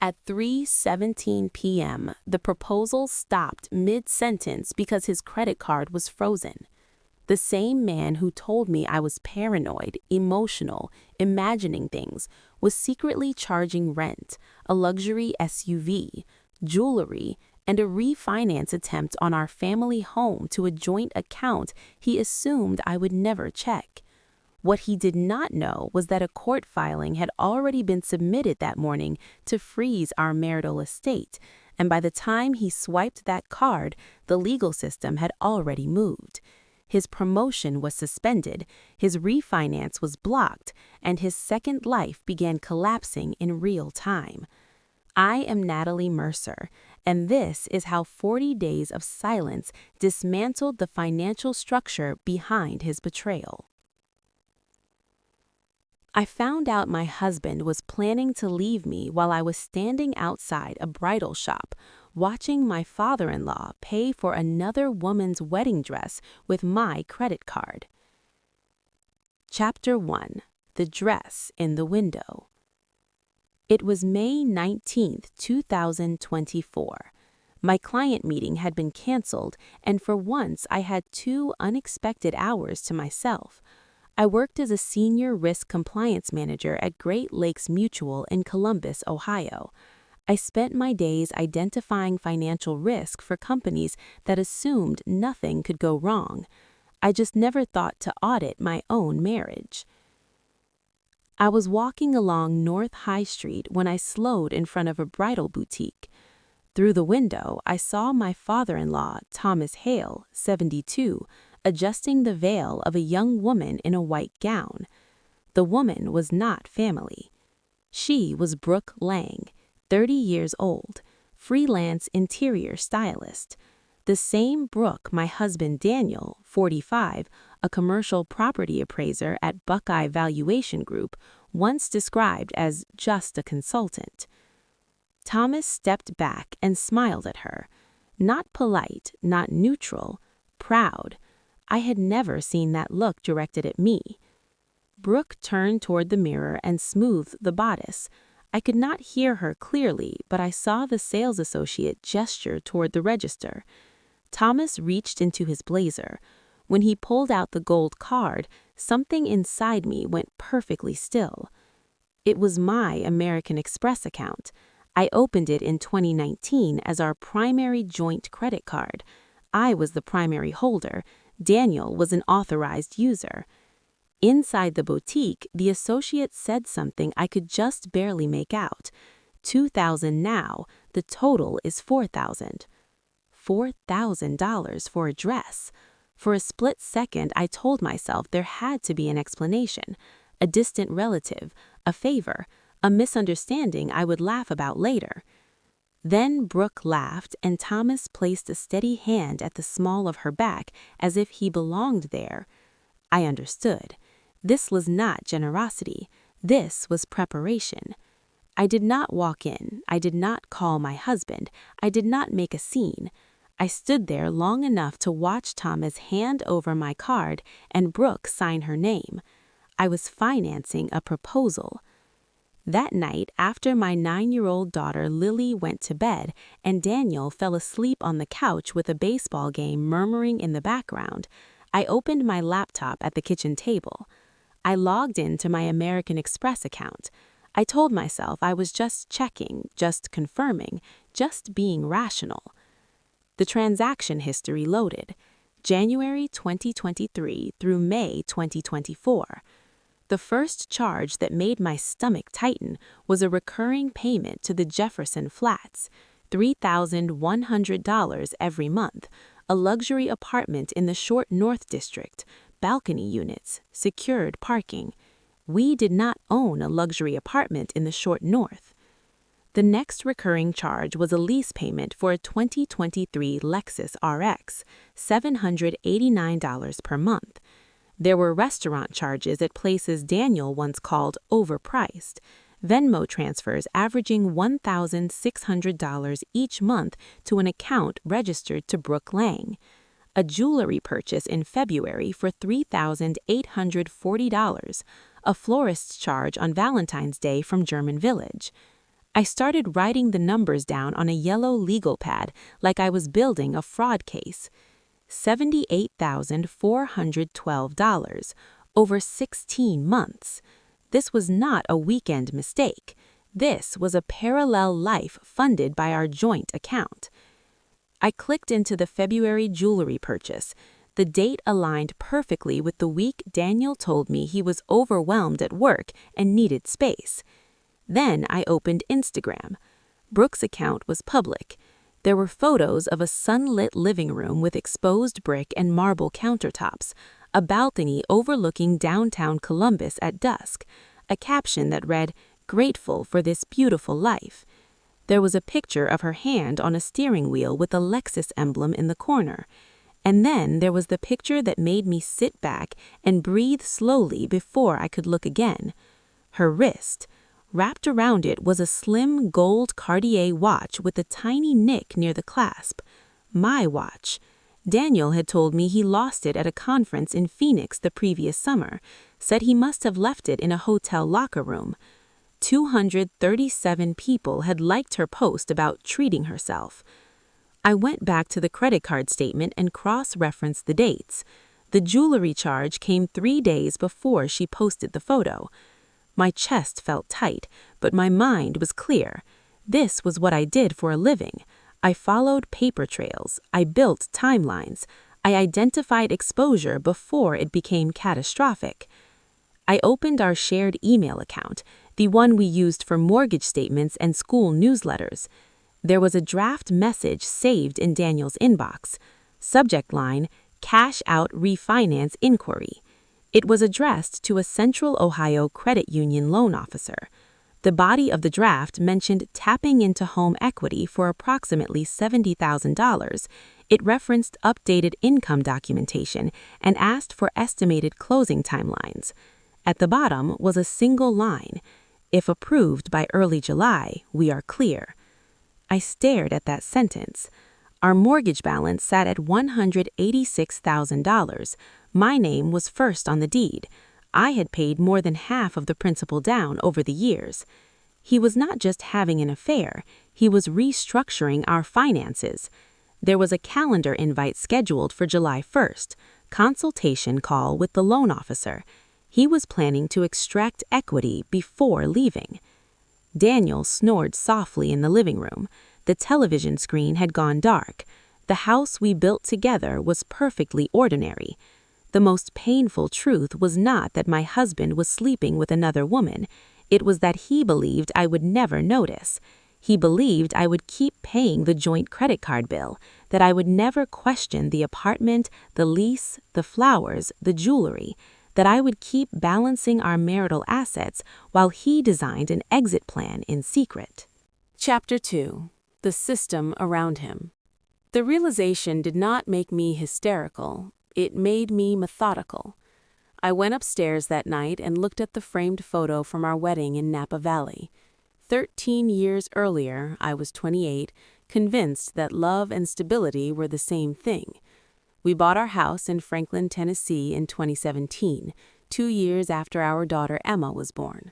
At 3:17 p.m., the proposal stopped mid-sentence because his credit card was frozen. The same man who told me I was paranoid, emotional, imagining things, was secretly charging rent, a luxury SUV, jewelry, and a refinance attempt on our family home to a joint account he assumed I would never check. What he did not know was that a court filing had already been submitted that morning to freeze our marital estate, and by the time he swiped that card, the legal system had already moved. His promotion was suspended, his refinance was blocked, and his second life began collapsing in real time. I am Natalie Mercer, and this is how 40 days of silence dismantled the financial structure behind his betrayal. I found out my husband was planning to leave me while I was standing outside a bridal shop, watching my father-in-law pay for another woman's wedding dress with my credit card. Chapter 1. The Dress in the Window. It was May 19, 2024. My client meeting had been canceled, and for once I had 2 unexpected hours to myself. I worked as a senior risk compliance manager at Great Lakes Mutual in Columbus, Ohio. I spent my days identifying financial risk for companies that assumed nothing could go wrong. I just never thought to audit my own marriage. I was walking along North High Street when I slowed in front of a bridal boutique. Through the window, I saw my father-in-law, Thomas Hale, 72, adjusting the veil of a young woman in a white gown. The woman was not family. She was Brooke Lang, 30 years old, freelance interior stylist. The same Brooke my husband Daniel, 45, a commercial property appraiser at Buckeye Valuation Group, once described as just a consultant. Thomas stepped back and smiled at her. Not polite, not neutral, proud. I had never seen that look directed at me. Brooke turned toward the mirror and smoothed the bodice. I could not hear her clearly, but I saw the sales associate gesture toward the register. Thomas reached into his blazer. When he pulled out the gold card, something inside me went perfectly still. It was my American Express account. I opened it in 2019 as our primary joint credit card. I was the primary holder. Daniel was an authorized user. Inside the boutique, the associate said something I could just barely make out. $2,000 now, the total is $4,000. $4,000 for a dress. For a split second, I told myself there had to be an explanation. A distant relative, a favor, a misunderstanding I would laugh about later. Then Brooke laughed, and Thomas placed a steady hand at the small of her back as if he belonged there. I understood. This was not generosity. This was preparation. I did not walk in. I did not call my husband. I did not make a scene. I stood there long enough to watch Thomas hand over my card and Brooke sign her name. I was financing a proposal. That night, after my 9-year-old daughter Lily went to bed and Daniel fell asleep on the couch with a baseball game murmuring in the background, I opened my laptop at the kitchen table. I logged into my American Express account. I told myself I was just checking, just confirming, just being rational. The transaction history loaded. January 2023 through May 2024. The first charge that made my stomach tighten was a recurring payment to the Jefferson Flats, $3,100 every month, a luxury apartment in the Short North District, balcony units, secured parking. We did not own a luxury apartment in the Short North. The next recurring charge was a lease payment for a 2023 Lexus RX, $789 per month. There were restaurant charges at places Daniel once called overpriced, Venmo transfers averaging $1,600 each month to an account registered to Brooke Lang, a jewelry purchase in February for $3,840, a florist's charge on Valentine's Day from German Village. I started writing the numbers down on a yellow legal pad like I was building a fraud case. $78,412 over 16 months. This was not a weekend mistake. This was a parallel life funded by our joint account. I clicked into the February jewelry purchase. The date aligned perfectly with the week Daniel told me he was overwhelmed at work and needed space. Then I opened Instagram. Brooke's account was public. There were photos of a sunlit living room with exposed brick and marble countertops, a balcony overlooking downtown Columbus at dusk, a caption that read, "Grateful for this beautiful life." There was a picture of her hand on a steering wheel with a Lexus emblem in the corner. And then there was the picture that made me sit back and breathe slowly before I could look again. Her wrist. Wrapped around it was a slim gold Cartier watch with a tiny nick near the clasp. My watch. Daniel had told me he lost it at a conference in Phoenix the previous summer, said he must have left it in a hotel locker room. 237 people had liked her post about treating herself. I went back to the credit card statement and cross-referenced the dates. The jewelry charge came 3 days before she posted the photo. My chest felt tight, but my mind was clear. This was what I did for a living. I followed paper trails. I built timelines. I identified exposure before it became catastrophic. I opened our shared email account, the one we used for mortgage statements and school newsletters. There was a draft message saved in Daniel's inbox. Subject line, "Cash out refinance inquiry." It was addressed to a Central Ohio credit union loan officer. The body of the draft mentioned tapping into home equity for approximately $70,000. It referenced updated income documentation and asked for estimated closing timelines. At the bottom was a single line, "If approved by early July, we are clear." I stared at that sentence. Our mortgage balance sat at $186,000. My name was first on the deed. I had paid more than half of the principal down over the years. He was not just having an affair, he was restructuring our finances. There was a calendar invite scheduled for July 1st, consultation call with the loan officer. He was planning to extract equity before leaving. Daniel snored softly in the living room. The television screen had gone dark. The house we built together was perfectly ordinary. The most painful truth was not that my husband was sleeping with another woman. It was that he believed I would never notice. He believed I would keep paying the joint credit card bill, that I would never question the apartment, the lease, the flowers, the jewelry, that I would keep balancing our marital assets while he designed an exit plan in secret. Chapter 2. The System Around Him. The realization did not make me hysterical. It made me methodical. I went upstairs that night and looked at the framed photo from our wedding in Napa Valley. 13 years earlier, I was 28, convinced that love and stability were the same thing. We bought our house in Franklin, Tennessee in 2017, 2 years after our daughter Emma was born.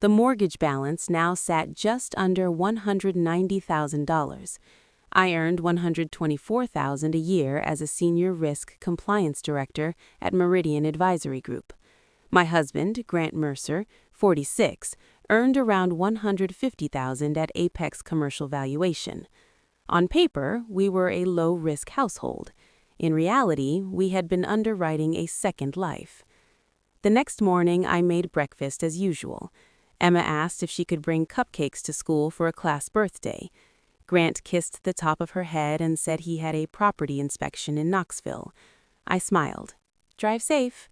The mortgage balance now sat just under $190,000. I earned $124,000 a year as a senior risk compliance director at Meridian Advisory Group. My husband, Grant Mercer, 46, earned around $150,000 at Apex Commercial Valuation. On paper, we were a low-risk household. In reality, we had been underwriting a second life. The next morning, I made breakfast as usual. Emma asked if she could bring cupcakes to school for a class birthday. Grant kissed the top of her head and said he had a property inspection in Knoxville. I smiled. "Drive safe."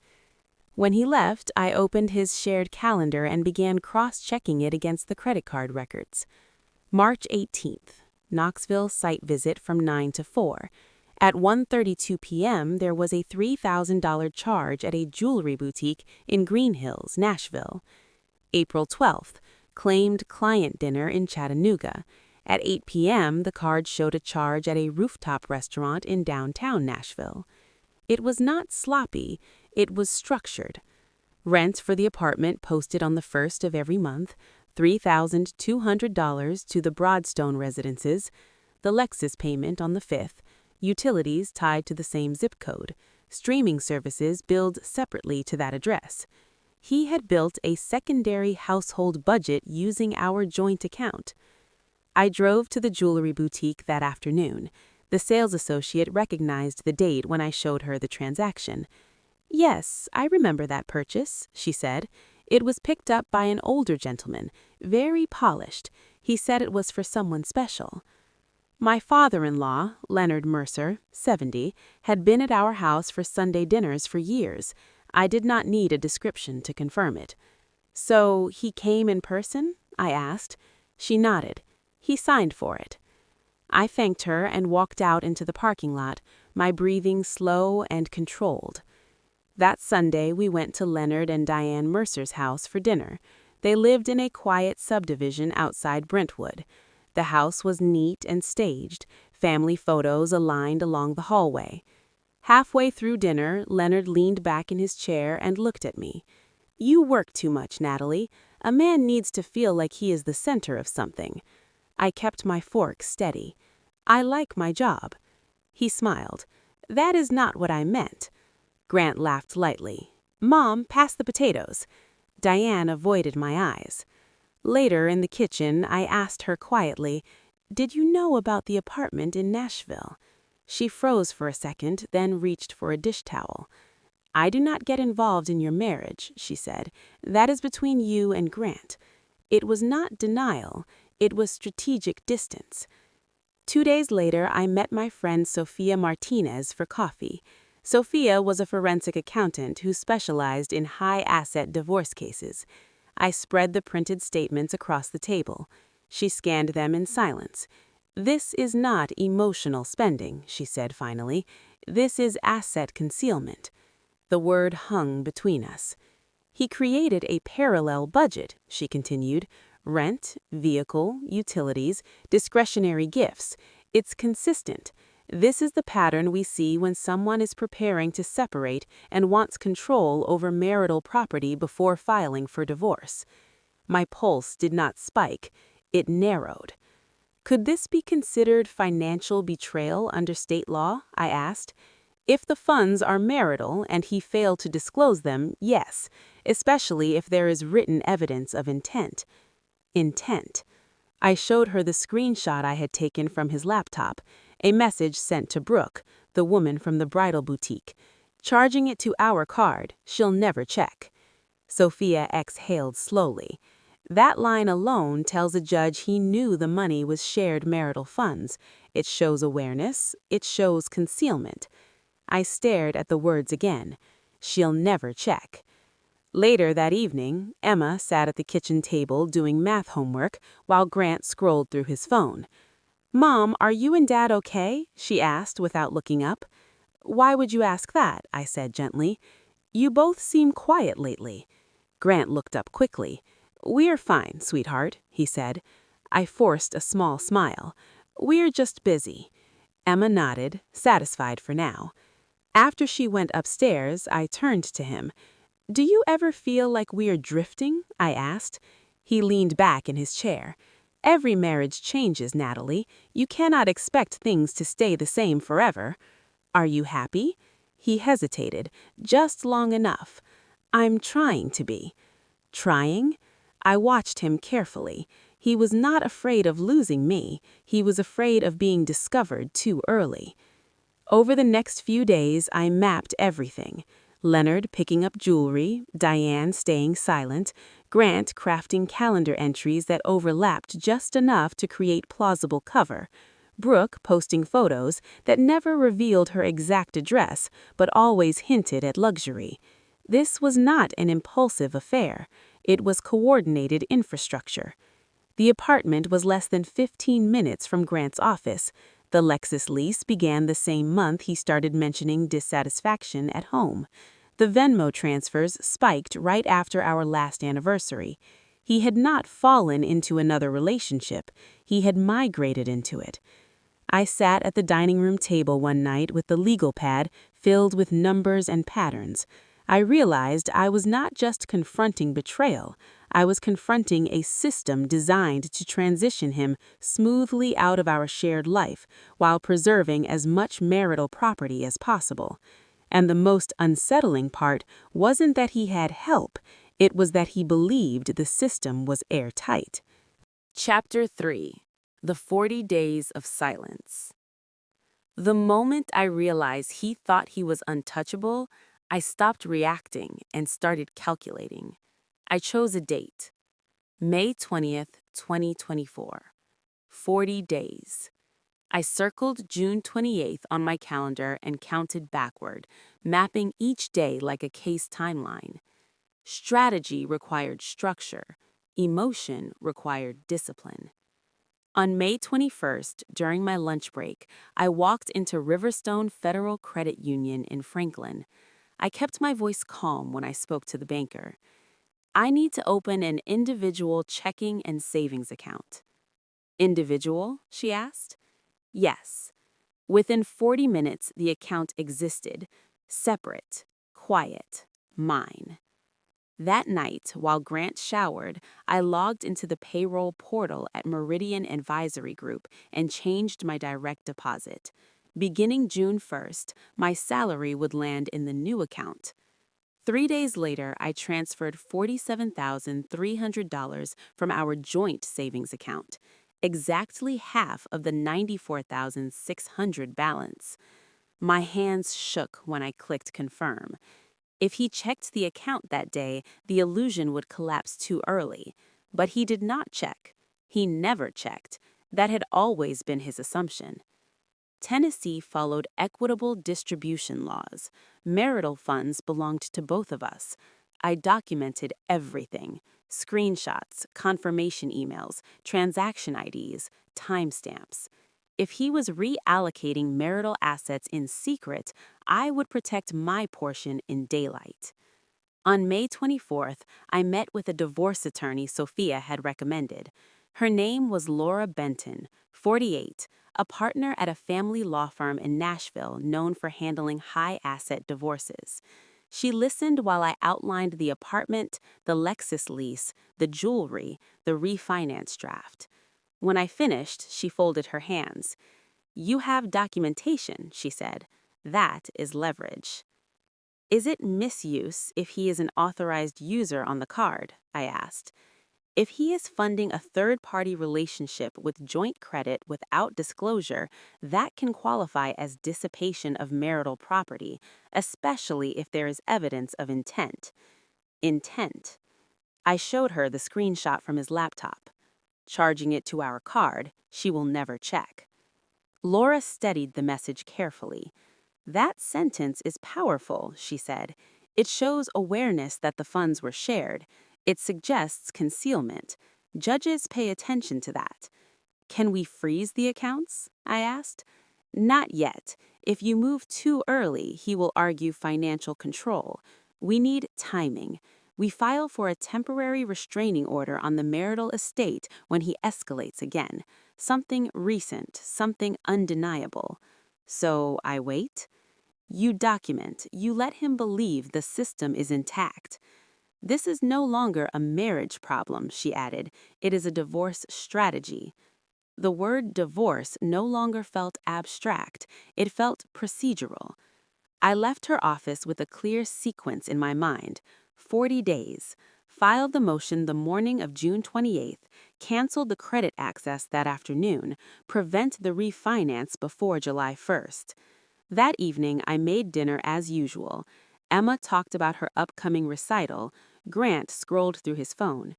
When he left, I opened his shared calendar and began cross-checking it against the credit card records. March 18th, Knoxville site visit from 9 to 4. At 1:32 p.m., there was a $3,000 charge at a jewelry boutique in Green Hills, Nashville. April 12th, claimed client dinner in Chattanooga. At 8 p.m., the card showed a charge at a rooftop restaurant in downtown Nashville. It was not sloppy, it was structured. Rent for the apartment posted on the 1st of every month, $3,200 to the Broadstone residences, the Lexus payment on the 5th, utilities tied to the same zip code, streaming services billed separately to that address. He had built a secondary household budget using our joint account. I drove to the jewelry boutique that afternoon. The sales associate recognized the date when I showed her the transaction. "Yes, I remember that purchase," she said. "It was picked up by an older gentleman, very polished. He said it was for someone special." My father-in-law, Leonard Mercer, 70, had been at our house for Sunday dinners for years. I did not need a description to confirm it. "So he came in person?" I asked. She nodded. "He signed for it." I thanked her and walked out into the parking lot, my breathing slow and controlled. That Sunday, we went to Leonard and Diane Mercer's house for dinner. They lived in a quiet subdivision outside Brentwood. The house was neat and staged, family photos aligned along the hallway. Halfway through dinner, Leonard leaned back in his chair and looked at me. "You work too much, Natalie. A man needs to feel like he is the center of something." I kept my fork steady. "I like my job." He smiled. "That is not what I meant." Grant laughed lightly. "Mom, pass the potatoes." Diane avoided my eyes. Later in the kitchen, I asked her quietly, "Did you know about the apartment in Nashville?" She froze for a second, then reached for a dish towel. "I do not get involved in your marriage," she said. "That is between you and Grant." It was not denial, it was strategic distance. 2 days later, I met my friend Sophia Martinez for coffee. Sophia was a forensic accountant who specialized in high-asset divorce cases. I spread the printed statements across the table. She scanned them in silence. "This is not emotional spending," she said finally. "This is asset concealment." The word hung between us. "He created a parallel budget," she continued. "Rent, vehicle, utilities, discretionary gifts. It's consistent. This is the pattern we see when someone is preparing to separate and wants control over marital property before filing for divorce." My pulse did not spike. It narrowed. "Could this be considered financial betrayal under state law?" I asked. "If the funds are marital and he failed to disclose them, yes, especially if there is written evidence of intent." Intent. I showed her the screenshot I had taken from his laptop, a message sent to Brooke, the woman from the bridal boutique. "Charging it to our card, she'll never check." Sophia exhaled slowly. That line alone tells a judge he knew the money was shared marital funds. It shows awareness. It shows concealment. I stared at the words again. "She'll never check." Later that evening, Emma sat at the kitchen table doing math homework while Grant scrolled through his phone. "Mom, are you and Dad okay?" she asked without looking up. "Why would you ask that?" I said gently. "You both seem quiet lately." Grant looked up quickly. "We're fine, sweetheart," he said. I forced a small smile. "We're just busy." Emma nodded, satisfied for now. After she went upstairs, I turned to him. "Do you ever feel like we're drifting?" I asked. He leaned back in his chair. "Every marriage changes, Natalie. You cannot expect things to stay the same forever." "Are you happy?" He hesitated, just long enough. "I'm trying to be." Trying? I watched him carefully. He was not afraid of losing me. He was afraid of being discovered too early. Over the next few days, I mapped everything. Leonard picking up jewelry, Diane staying silent, Grant crafting calendar entries that overlapped just enough to create plausible cover, Brooke posting photos that never revealed her exact address but always hinted at luxury. This was not an impulsive affair. It was coordinated infrastructure. The apartment was less than 15 minutes from Grant's office. The Lexus lease began the same month he started mentioning dissatisfaction at home. The Venmo transfers spiked right after our last anniversary. He had not fallen into another relationship. He had migrated into it. I sat at the dining room table one night with the legal pad filled with numbers and patterns. I realized I was not just confronting betrayal. I was confronting a system designed to transition him smoothly out of our shared life while preserving as much marital property as possible. And the most unsettling part wasn't that he had help, it was that he believed the system was airtight. Chapter 3. The 40 Days of Silence. The moment I realized he thought he was untouchable, I stopped reacting and started calculating. I chose a date. May 20th, 2024. 40 days. I circled June 28th on my calendar and counted backward, mapping each day like a case timeline. Strategy required structure. Emotion required discipline. On May 21st, during my lunch break, I walked into Riverstone Federal Credit Union in Franklin. I kept my voice calm when I spoke to the banker. I need to open an individual checking and savings account. Individual? She asked. Yes. Within 40 minutes, the account existed. Separate, quiet, mine. That night, while Grant showered, I logged into the payroll portal at Meridian Advisory Group and changed my direct deposit. Beginning June 1st, my salary would land in the new account. 3 days later, I transferred $47,300 from our joint savings account, exactly half of the $94,600 balance. My hands shook when I clicked confirm. If he checked the account that day, the illusion would collapse too early. But he did not check. He never checked. That had always been his assumption. Tennessee followed equitable distribution laws. Marital funds belonged to both of us. I documented everything: screenshots, confirmation emails, transaction IDs, timestamps. If he was reallocating marital assets in secret, I would protect my portion in daylight. On May 24th, I met with a divorce attorney Sophia had recommended. Her name was Laura Benton, 48, a partner at a family law firm in Nashville known for handling high-asset divorces. She listened while I outlined the apartment, the Lexus lease, the jewelry, the refinance draft. When I finished, she folded her hands. "You have documentation," she said. "That is leverage." "Is it misuse if he is an authorized user on the card?" I asked. "If he is funding a third-party relationship with joint credit without disclosure, that can qualify as dissipation of marital property, especially if there is evidence of intent." Intent. I showed her the screenshot from his laptop. "Charging it to our card, she will never check." Laura studied the message carefully. "That sentence is powerful," she said. "It shows awareness that the funds were shared. It suggests concealment. Judges pay attention to that." "Can we freeze the accounts?" I asked. "Not yet. If you move too early, he will argue financial control. We need timing. We file for a temporary restraining order on the marital estate when he escalates again. Something recent, something undeniable." "So I wait?" "You document. You let him believe the system is intact." "This is no longer a marriage problem," she added. "It is a divorce strategy." The word divorce no longer felt abstract. It felt procedural. I left her office with a clear sequence in my mind. 40 days. Filed the motion the morning of June 28th, canceled the credit access that afternoon, prevent the refinance before July 1st. That evening, I made dinner as usual. Emma talked about her upcoming recital. Grant scrolled through his phone.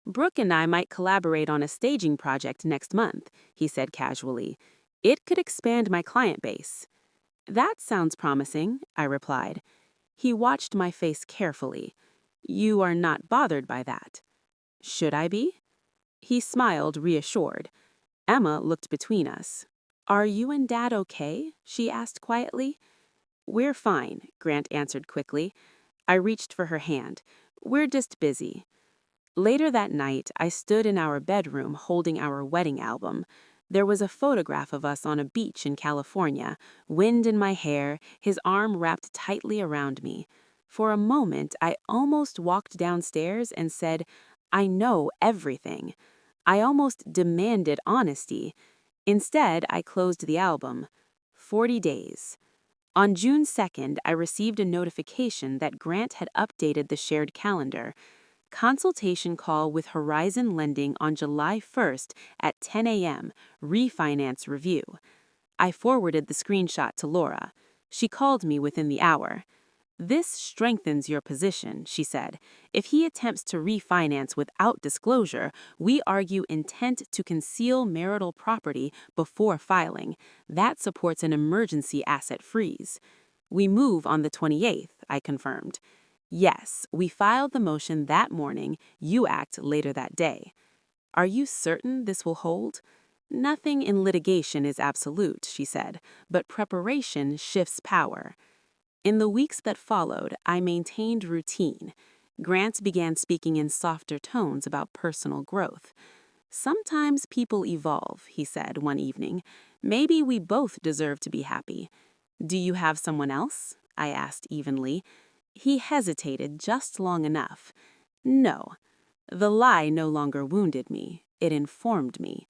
"Brooke and I might collaborate on a staging project next month," he said casually. "It could expand my client base." "That sounds promising," I replied. He watched my face carefully. "You are not bothered by that." "Should I be?" He smiled, reassured. Emma looked between us. "Are you and Dad okay?" she asked quietly. "We're fine," Grant answered quickly. I reached for her hand. "We're just busy." Later that night, I stood in our bedroom holding our wedding album. There was a photograph of us on a beach in California, wind in my hair, his arm wrapped tightly around me. For a moment, I almost walked downstairs and said, I know everything. I almost demanded honesty. Instead, I closed the album. 40 days. On June 2nd, I received a notification that Grant had updated the shared calendar. Consultation call with Horizon Lending on July 1st at 10 a.m. Refinance review. I forwarded the screenshot to Laura. She called me within the hour. This strengthens your position, she said. If he attempts to refinance without disclosure, we argue intent to conceal marital property before filing. That supports an emergency asset freeze. We move on the 28th, I confirmed. Yes, we filed the motion that morning. You act later that day. Are you certain this will hold? Nothing in litigation is absolute, she said, but preparation shifts power. In the weeks that followed, I maintained routine. Grant began speaking in softer tones about personal growth. Sometimes people evolve, he said one evening. Maybe we both deserve to be happy. Do you have someone else? I asked evenly. He hesitated just long enough. No. The lie no longer wounded me. It informed me.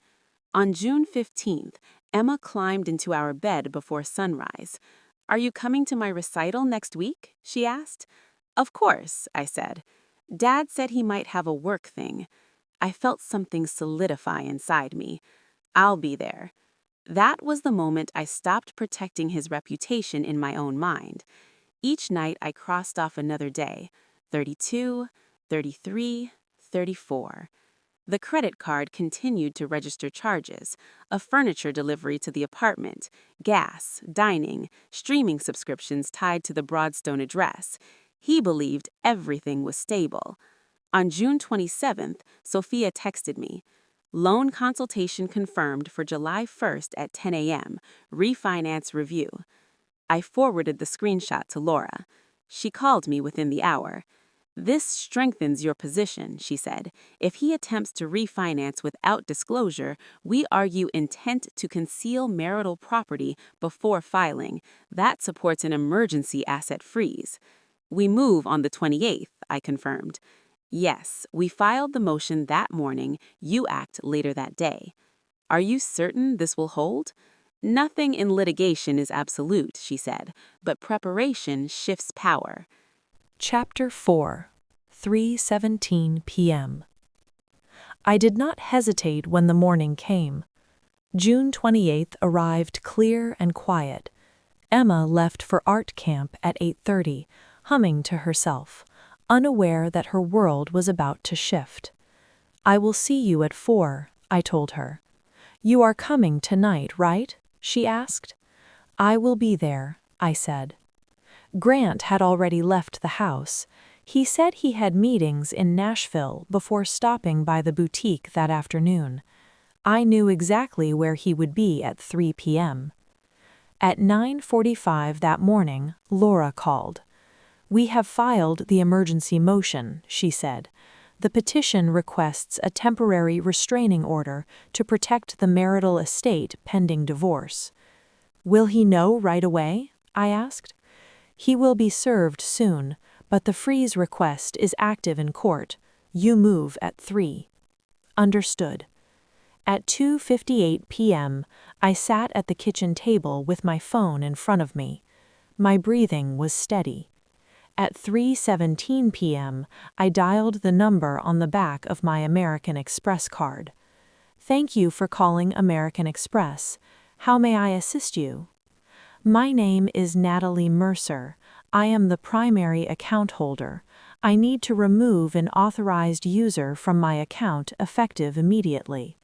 On June 15th, Emma climbed into our bed before sunrise. Are you coming to my recital next week? She asked. Of course, I said. Dad said he might have a work thing. I felt something solidify inside me. I'll be there. That was the moment I stopped protecting his reputation in my own mind. Each night I crossed off another day. 32, 33, 34. The credit card continued to register charges, a furniture delivery to the apartment, gas, dining, streaming subscriptions tied to the Broadstone address. He believed everything was stable. On June 27th, Sophia texted me. Loan consultation confirmed for July 1st at 10 a.m. Refinance review. I forwarded the screenshot to Laura. She called me within the hour. This strengthens your position, she said. If he attempts to refinance without disclosure, we argue intent to conceal marital property before filing. That supports an emergency asset freeze. We move on the 28th, I confirmed. Yes, we filed the motion that morning. You act later that day. Are you certain this will hold? Nothing in litigation is absolute, she said, but preparation shifts power. Chapter 4, 3:17 p.m. I did not hesitate when the morning came. June 28th arrived clear and quiet. Emma left for art camp at 8:30, humming to herself, unaware that her world was about to shift. I will see you at 4, I told her. You are coming tonight, right? She asked. I will be there, I said. Grant had already left the house. He said he had meetings in Nashville before stopping by the boutique that afternoon. I knew exactly where he would be at 3 p.m. At 9:45 that morning, Laura called. We have filed the emergency motion, she said. The petition requests a temporary restraining order to protect the marital estate pending divorce. Will he know right away? I asked. He will be served soon, but the freeze request is active in court. You move at 3. Understood. At 2:58 p.m., I sat at the kitchen table with my phone in front of me. My breathing was steady. At 3:17 p.m., I dialed the number on the back of my American Express card. Thank you for calling American Express. How may I assist you? My name is Natalie Mercer. I am the primary account holder. I need to remove an authorized user from my account effective immediately.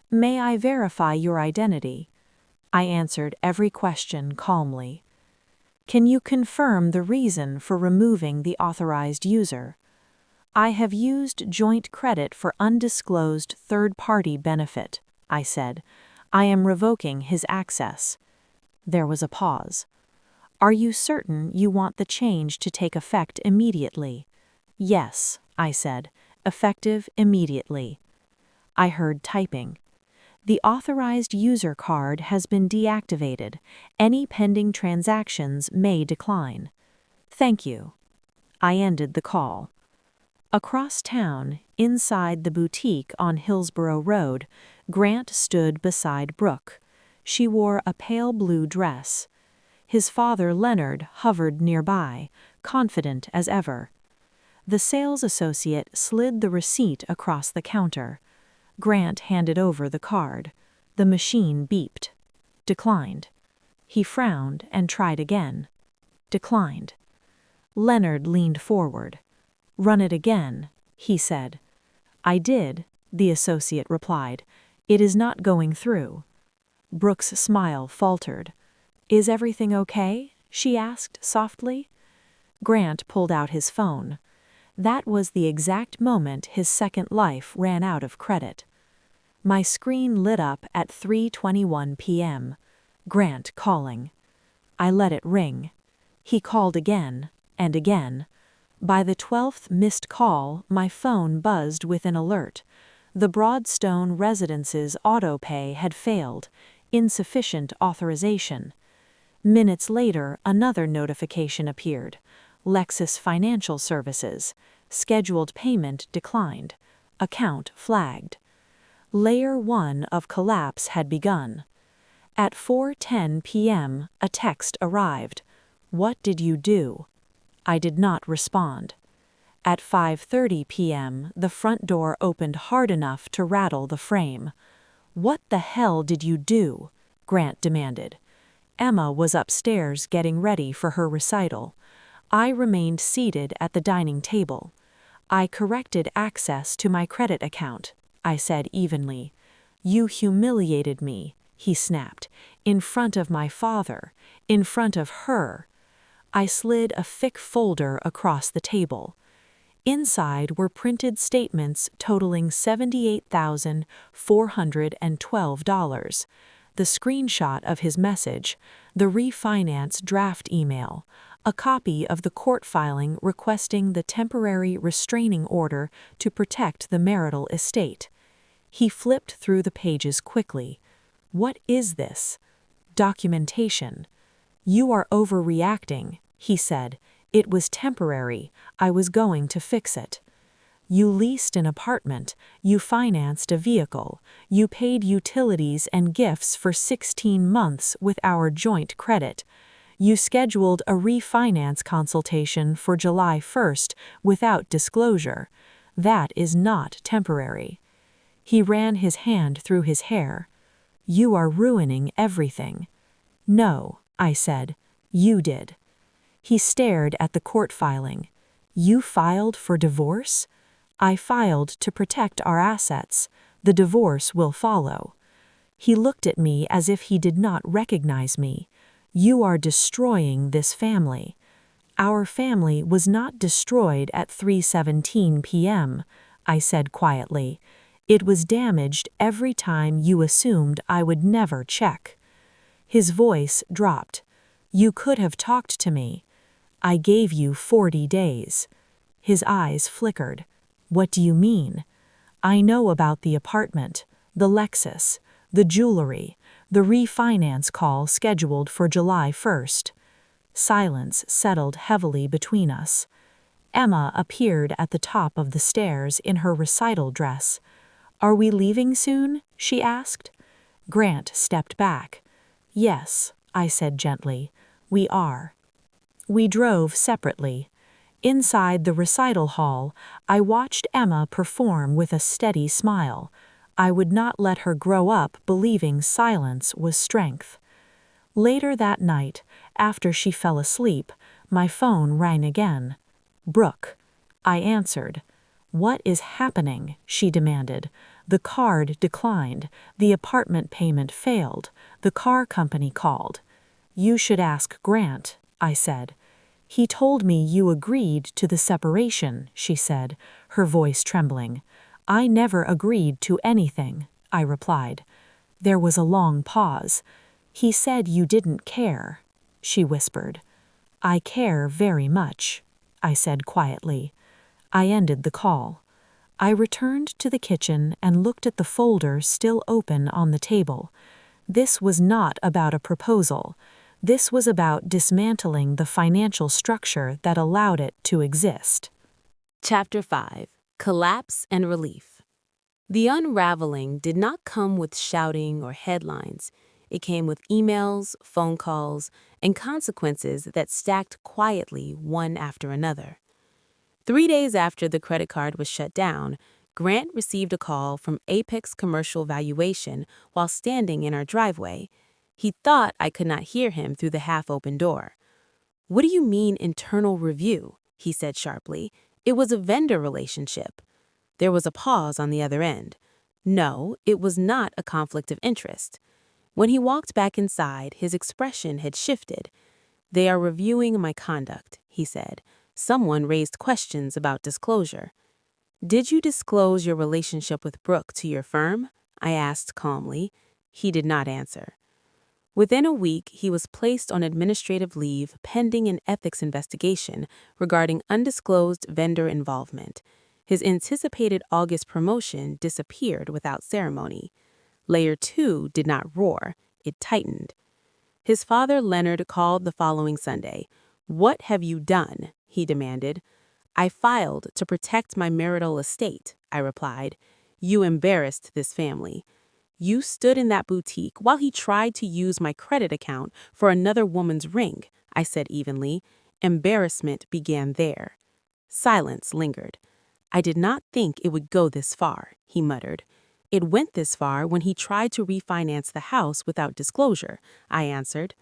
May I verify your identity? I answered every question calmly. Can you confirm the reason for removing the authorized user? I have used joint credit for undisclosed third-party benefit, I said. I am revoking his access. There was a pause. Are you certain you want the change to take effect immediately? Yes, I said, effective immediately. I heard typing. The authorized user card has been deactivated. Any pending transactions may decline. Thank you. I ended the call. Across town, Inside the boutique on Hillsborough Road, Grant stood beside Brooke. She wore a pale blue dress. His father, Leonard, hovered nearby, confident as ever. The sales associate slid the receipt across the counter. Grant handed over the card. The machine beeped. Declined. He frowned and tried again. Declined. Leonard leaned forward. "Run it again," he said. "I did," the associate replied. "It is not going through." Brooke's smile faltered. "Is everything okay?" she asked softly. Grant pulled out his phone. That was the exact moment his second life ran out of credit. My screen lit up at 3:21 p.m. Grant calling. I let it ring. He called again, and again. By the 12th missed call, my phone buzzed with an alert. The Broadstone Residence's auto-pay had failed. Insufficient authorization. Minutes later, another notification appeared. Lexus Financial Services. Scheduled payment declined. Account flagged. Layer 1 of collapse had begun. At 4:10 p.m., a text arrived. "What did you do?" I did not respond. At 5:30 p.m., the front door opened hard enough to rattle the frame. "What the hell did you do?" Grant demanded. Emma was upstairs getting ready for her recital. I remained seated at the dining table. "I corrected access to my credit account," I said evenly. "You humiliated me," he snapped, "in front of my father, in front of her." I slid a thick folder across the table. Inside were printed statements totaling $78,412, the screenshot of his message, the refinance draft email, a copy of the court filing requesting the temporary restraining order to protect the marital estate. He flipped through the pages quickly. "What is this?" "Documentation." "You are overreacting," he said. "It was temporary. I was going to fix it." "You leased an apartment. You financed a vehicle. You paid utilities and gifts for 16 months with our joint credit. You scheduled a refinance consultation for July 1st without disclosure. That is not temporary." He ran his hand through his hair. "You are ruining everything." "No," I said. "You did." He stared at the court filing. "You filed for divorce?" "I filed to protect our assets. The divorce will follow." He looked at me as if he did not recognize me. "You are destroying this family." "Our family was not destroyed at 3:17 p.m., I said quietly. "It was damaged every time you assumed I would never check." His voice dropped. "You could have talked to me. I gave you 40 days. His eyes flickered. "What do you mean?" "I know about the apartment, the Lexus, the jewelry, the refinance call scheduled for July 1st. Silence settled heavily between us. Emma appeared at the top of the stairs in her recital dress. "Are we leaving soon?" she asked. Grant stepped back. "Yes," I said gently. "We are." We drove separately. Inside the recital hall, I watched Emma perform with a steady smile. I would not let her grow up believing silence was strength. Later that night, after she fell asleep, my phone rang again. "Brooke." I answered. "What is happening?" she demanded. "The card declined. The apartment payment failed. The car company called." "You should ask Grant," I said. "He told me you agreed to the separation," she said, her voice trembling. "I never agreed to anything," I replied. There was a long pause. "He said you didn't care," she whispered. "I care very much," I said quietly. I ended the call. I returned to the kitchen and looked at the folder still open on the table. This was not about a proposal. This was about dismantling the financial structure that allowed it to exist. Chapter 5. Collapse and relief. The unraveling did not come with shouting or headlines. It came with emails, phone calls, and consequences that stacked quietly one after another. 3 days after the credit card was shut down, Grant received a call from Apex Commercial Valuation while standing in our driveway. He thought I could not hear him through the half-open door. "What do you mean internal review?" he said sharply. "It was a vendor relationship." There was a pause on the other end. No, it was not a conflict of interest. When he walked back inside, his expression had shifted. "They are reviewing my conduct," he said. "Someone raised questions about disclosure." "Did you disclose your relationship with Brooke to your firm?" I asked calmly. He did not answer. Within a week, he was placed on administrative leave pending an ethics investigation regarding undisclosed vendor involvement. His anticipated August promotion disappeared without ceremony. Layer 2 did not roar, it tightened. His father, Leonard, called the following Sunday. "What have you done?" he demanded. "I filed to protect my marital estate," I replied. "You embarrassed this family. You stood in that boutique while he tried to use my credit account for another woman's ring," I said evenly. Embarrassment began there. Silence lingered. "I did not think it would go this far," he muttered. "It went this far when he tried to refinance the house without disclosure," I answered.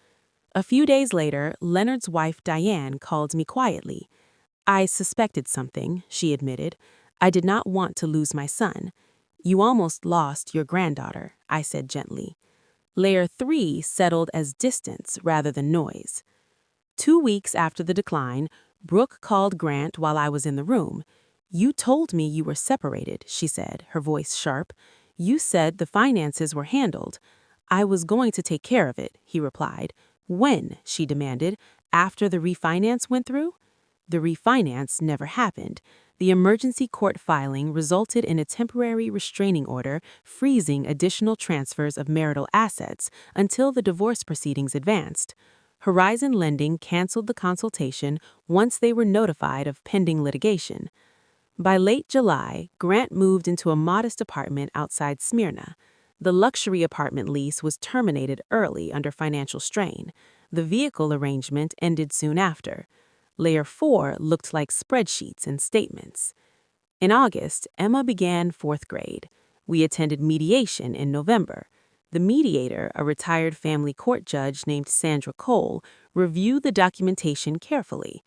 A few days later, Leonard's wife Diane called me quietly. "I suspected something," she admitted. "I did not want to lose my son." "You almost lost your granddaughter," I said gently. Layer 3 settled as distance rather than noise. 2 weeks after the decline, Brooke called Grant while I was in the room. "You told me you were separated," she said, her voice sharp. "You said the finances were handled." "I was going to take care of it," he replied. "When?" she demanded. "After the refinance went through?" The refinance never happened. The emergency court filing resulted in a temporary restraining order freezing additional transfers of marital assets until the divorce proceedings advanced. Horizon Lending canceled the consultation once they were notified of pending litigation. By late July, Grant moved into a modest apartment outside Smyrna. The luxury apartment lease was terminated early under financial strain. The vehicle arrangement ended soon after. Layer 4 looked like spreadsheets and statements. In August, Emma began 4th grade. We attended mediation in November. The mediator, a retired family court judge named Sandra Cole, reviewed the documentation carefully.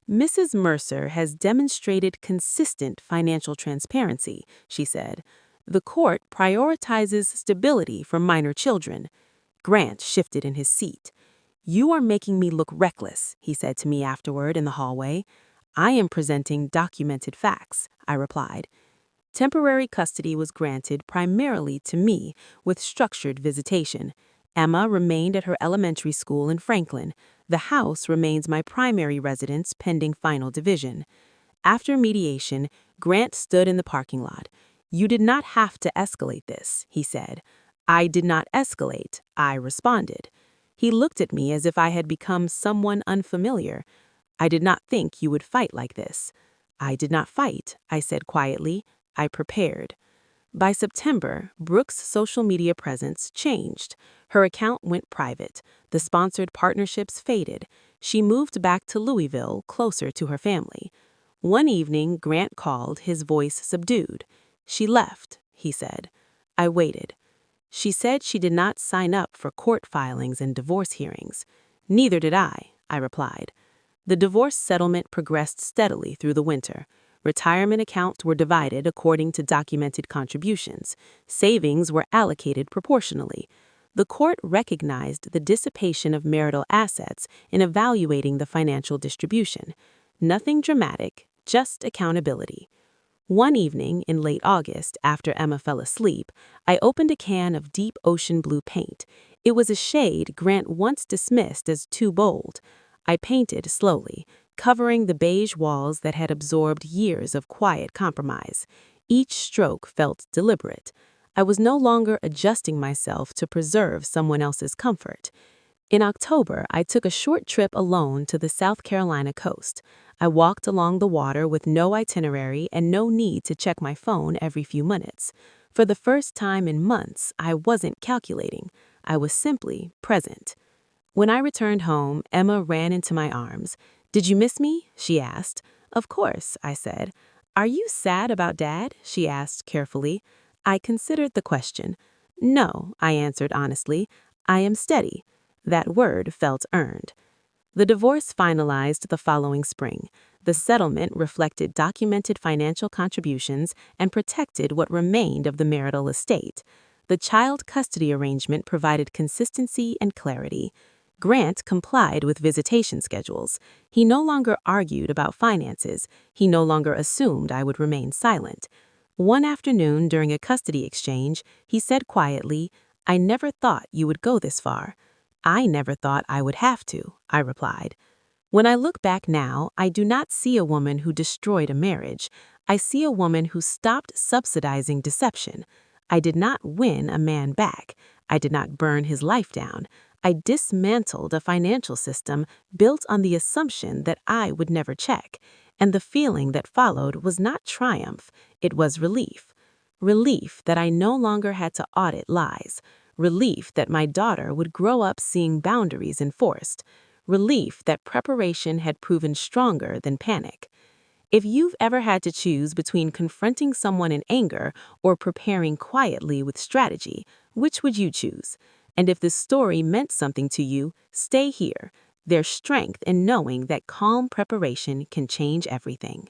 "Mrs. Mercer has demonstrated consistent financial transparency," she said. "The court prioritizes stability for minor children." Grant shifted in his seat. "You are making me look reckless," he said to me afterward in the hallway. "I am presenting documented facts," I replied. Temporary custody was granted primarily to me with structured visitation. Emma remained at her elementary school in Franklin. The house remains my primary residence pending final division. After mediation, Grant stood in the parking lot. "You did not have to escalate this," he said. "I did not escalate," I responded. He looked at me as if I had become someone unfamiliar. "I did not think you would fight like this." "I did not fight," I said quietly. "I prepared." By September, Brooke's social media presence changed. Her account went private. The sponsored partnerships faded. She moved back to Louisville, closer to her family. One evening, Grant called, his voice subdued. "She left," he said. I waited. "She said she did not sign up for court filings and divorce hearings." "Neither did I," I replied. The divorce settlement progressed steadily through the winter. Retirement accounts were divided according to documented contributions. Savings were allocated proportionally. The court recognized the dissipation of marital assets in evaluating the financial distribution. Nothing dramatic, just accountability. One evening in late August, after Emma fell asleep, I opened a can of deep ocean blue paint. It was a shade Grant once dismissed as too bold. I painted slowly, covering the beige walls that had absorbed years of quiet compromise. Each stroke felt deliberate. I was no longer adjusting myself to preserve someone else's comfort. In October, I took a short trip alone to the South Carolina coast. I walked along the water with no itinerary and no need to check my phone every few minutes. For the first time in months, I wasn't calculating. I was simply present. When I returned home, Emma ran into my arms. "Did you miss me?" she asked. "Of course," I said. "Are you sad about Dad?" she asked carefully. I considered the question. "No," I answered honestly. "I am steady." That word felt earned. The divorce finalized the following spring. The settlement reflected documented financial contributions and protected what remained of the marital estate. The child custody arrangement provided consistency and clarity. Grant complied with visitation schedules. He no longer argued about finances. He no longer assumed I would remain silent. One afternoon during a custody exchange, he said quietly, "I never thought you would go this far." "I never thought I would have to," I replied. When I look back now, I do not see a woman who destroyed a marriage. I see a woman who stopped subsidizing deception. I did not win a man back. I did not burn his life down. I dismantled a financial system built on the assumption that I would never check. And the feeling that followed was not triumph, it was relief. Relief that I no longer had to audit lies. Relief that my daughter would grow up seeing boundaries enforced. Relief that preparation had proven stronger than panic. If you've ever had to choose between confronting someone in anger or preparing quietly with strategy, which would you choose? And if this story meant something to you, stay here. There's strength in knowing that calm preparation can change everything.